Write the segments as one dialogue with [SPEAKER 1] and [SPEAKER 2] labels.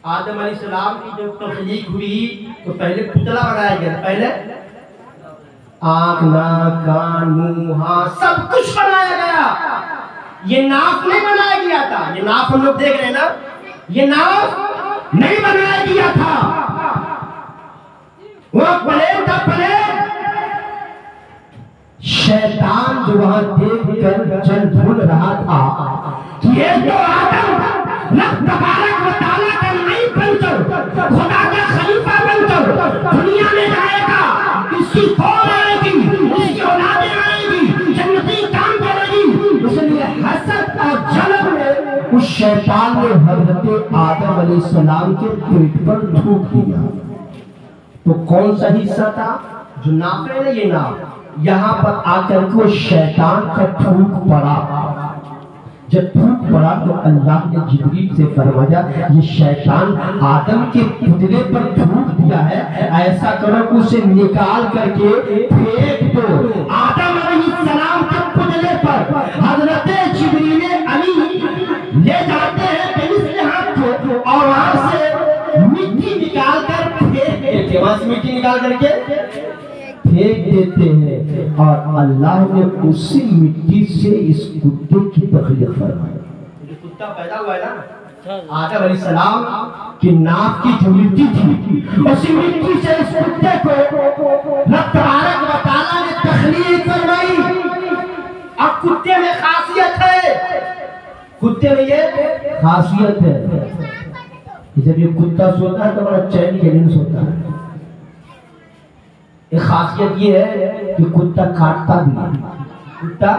[SPEAKER 1] آدم علیہ السلام کی جو تخلیق ہوئی تو پہلے پتلا بنایا گیا، پہلے آنکھ ناک کان منہ ہاتھ سب کچھ بنایا گیا. یہ ناف نہیں بنایا گیا تھا، یہ ناف ہم لوگ دیکھ رہے ہیں نا، یہ ناف نہیں بنایا گیا تھا. وہ پلیٹ کا پلیٹ شیطان جو وہاں دیکھ کر جل بھول رہا تھا، یہ تو آدم رب تبارک و تعالیٰ کا نئی بن کر خدا کا خلیفہ بن کر دنیا میں جائے گا، اس کی قوم آئے گی، اس کی اولادیں آئیں گی، جنتی کام کرے گی. اس لیے حسد اور جلن میں اس شیطان نے حضرت آدم علیہ السلام کے پیٹ پر تھوک دیا. تو کون سا حصہ تھا جو ناف ہے نا، یہ ناف یہاں پر آ کر کے شیطان کا تھوک پڑا. جب تھوک پڑا تو اللہ نے جبریل سے فرمایا یہ شیطان آدم کے پتلے پر تھوک دیا ہے، ایسا کرو کہ اسے نکال کر کے پھینک دو. آدم علیہ السلام کے پتلے پر حضرت جبریل امی لے جاتے ہیں بمثل ہاتھ کو اور وہاں سے مٹی نکال کر پھینک دیتے ہیں، وہاں سے مٹی نکال کر کے پھینک دیتے ہیں، اور اللہ نے اسی مٹی سے اس کتے کی تخلیق فرمائی. جو کتا پیدا ہوا ہے نا آدم علیہ السلام کی ناف کی جو مٹی تھی، اسی مٹی سے اس کتے کو رب تبارک و تعالیٰ نے تخلیق فرمائی. اب کتے میں خاصیت ہے، کتے میں یہ خاصیت ہے کہ جب یہ کتا سوتا ہے تو بڑا چین کے دن سوتا ہے. ایک خاصیت یہ ہے کہ کتا کاٹتا بھی، کتا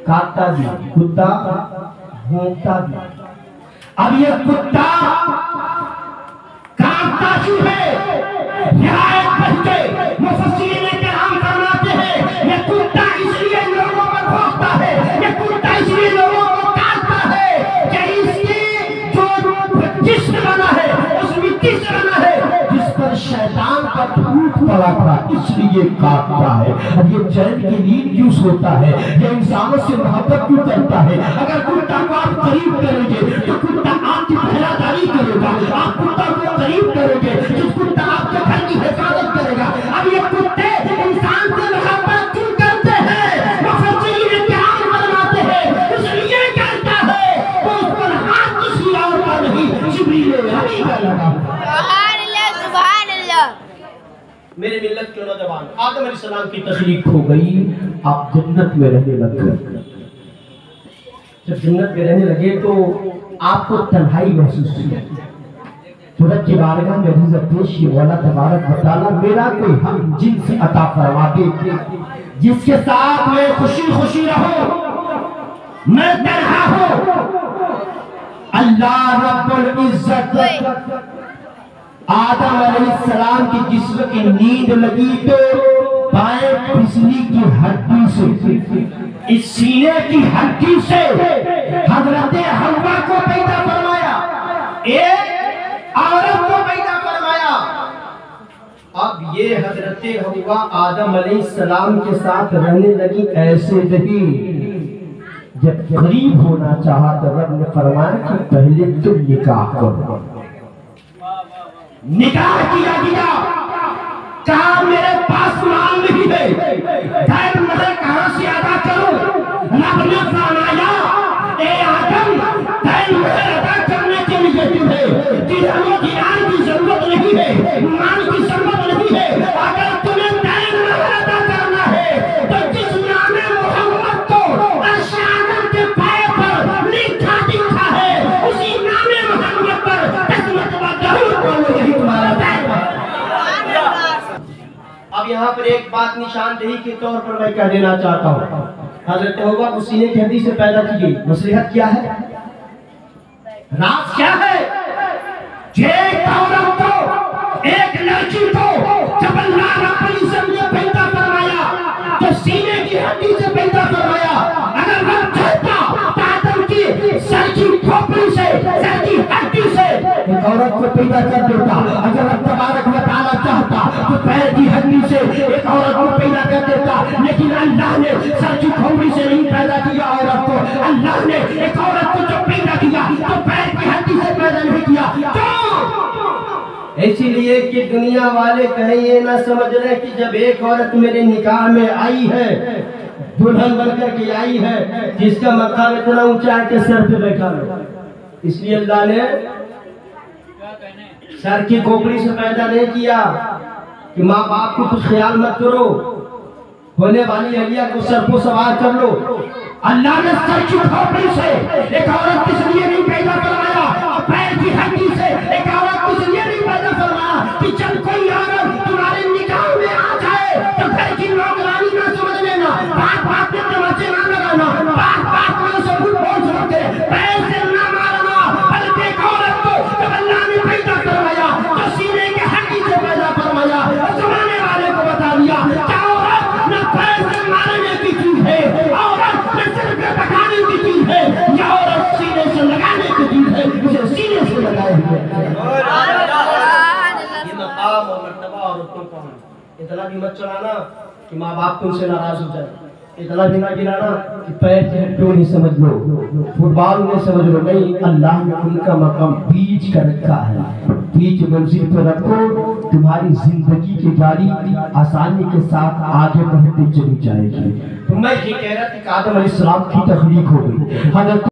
[SPEAKER 1] کاٹتا بھی، کتا بھونکتا بھی. اب یہ کتا کاٹتا کیوں ہے؟ رعایت پڑھ کے مفسرین کرام فرماتے ہیں یہ کتا اس لیے لوگوں پر بھونکتا ہے، یہ کتا اس لیے لوگوں کو کاٹتا ہے کہ اس کی جو جسم بنا ہے اس مٹی سے بنا ہے جس پر شیطان کا تھوک پڑا تھا، اس لیے کاٹتا ہے. اب یہ چین کی نیند کیوں سوتا ہے؟ یہ انسانوں سے محبت کیوں کرتا ہے؟ اگر کتا کو آپ قریب کریں گے تو کتا آپ کی پہراداری کرے گا، آپ کتا کو قریب کریں گے تو کتا آپ کے گھر کی حفاظت کرے گا. اب یہ کتے انسان سے محبت کیوں کرتے ہیں؟ مفسرین کرام فرماتے ہیں اس لیے کرتا ہے تو اس پر ہاتھ کسی اور کا نہیں، جبریل امی کا لگا. میرے ملت کے نوجوان، آدم علیہ السلام کی تخلیق ہو گئی، آپ جنت میں رہنے لگ گئے. جب جنت میں رہنے لگے تو آپ کو تنہائی محسوس ہوئی. تو رب کی بارگاہ میں عرض پیش کی مولا تبارک و تعالیٰ میرا کوئی ہم جن سے عطا فرما دے جس کے ساتھ میں خوشی خوشی رہو، میں تنہا ہوں. اللہ رب العزت آدم علیہ السلام کی جسم کی نیند لگی تو بائیں پسلی کی ہڈی سے، اس سینے کی ہڈی سے حضرت حوا کو پیدا فرمایا، ایک عورت کو پیدا فرمایا. اب یہ حضرت حوا آدم علیہ السلام کے ساتھ رہنے لگی ایسے نہیں. جب قریب ہونا چاہا تو رب نے فرمایا کہ پہلے تم نکاح کرو. نکاح کیا گیا، کہا میرے پاس مال نہیں ہے، دین مجھے کہاں سے ادا کروں؟ رب نے فرمایا اے آدم دین مجھے ادا کرنے کے لیے تمہیں درہم و دینار کی ضرورت نہیں ہے، مال کی ضرورت نہیں ہے. اگر تمہیں دین مجھے ادا کرنا ہے تو جس نام محمد کو عرش آدم کے پائے پر لکھا دکھا ہے اسی نام محمد پر 10 مرتبہ درود پڑھو، یہی تمہارا دین. اب یہاں پر ایک بات نشاندہی کے طور پر میں کہہ دینا چاہتا ہوں. حضرت حوا کو سینے کی ہڈی سے پیدا کی گئی، مصلحت کیا ہے؟ راز کیا ہے؟ ایک عورت کو، ایک لڑکی کو جب اللہ رب العزت نے پیدا فرمایا تو سینے کی ہڈی سے پیدا فرمایا. اگر رب چاہتا تو آدم کی سر کی کھوپڑی سے، سر کی ہڈی سے ایک عورت کو پیدا کر دیتا. اگر رب تبارک و تعالیٰ چاہتا تو پیر کی ہڈی سے ایک عورت کو پیدا کر دیتا. لیکن اللہ نے سر کی کھوپڑی سے نہیں پیدا کیا عورت کو. اللہ نے ایک عورت کو جو پیدا کیا تو پیر کی ہڈی سے پیدا نہیں کیا. اسی لیے کہ دنیا والے کہیں یہ نہ سمجھ رہے کہ جب ایک عورت میرے نکاح میں آئی ہے، دلہن بن کر کے آئی ہے، جس کا مقام اتنا اونچا ہے کہ سر پہ بیٹھا ہے، اس لیے اللہ نے سر کی کھوپڑی سے پیدا نہیں کیا کہ ماں باپ کو کچھ خیال مت کرو، ہونے والی اہلیہ کو سر کو سوار کر لو۔ اللہ نے سر کی کھوپڑی سے ایک عورت کس لیے نہیں پیدا فرمایا، پیر کی ہڈی سے ایک عورت کس لیے نہیں پیدا فرمایا کہ جب کوئی عورت تمہارے نکاح میں آ جائے تو گھر کی نوکرانی نہ سمجھ لینا، بات بات میں تماچے نہ لگانا، بات بات میں اسے کچھ بول سکتے پیر سے نہ مارنا، بلکہ ایک عورت کو جب اللہ نے پیدا فرمایا تو سینے کے ہڈی سے پیدا فرمایا، زمانے والے کو بتا دیا کیا عورت نہ پیر سے مارنے کی چیز ہے، عورت نہ سر پہ بٹھانے کی چیز ہے، یا عورت سینے سے لگانے کی چیز ہے، اسے سینے سے لگائے ہوئے یہ مقام اور مرتبہ عورتوں کا ہے۔ اتنا بھی مت چلانا کہ ماں باپ تم سے ناراض ہو جائے، اتنا بھی نہ گرانا کہ پیر سے ہڈیوں نہیں سمجھ لو، فٹ بال نہیں سمجھ لو، نہیں، اللہ نے ان کا مقام بیچ کر رکھا ہے، بیچ منزل پہ رکھو، تمہاری زندگی کی گاڑی آسانی کے ساتھ آگے بڑھتی چلی جائے گی۔ تو میں یہ کہہ رہا تھا کہ آدم علیہ السلام کی تخلیق ہو گئی، حضرت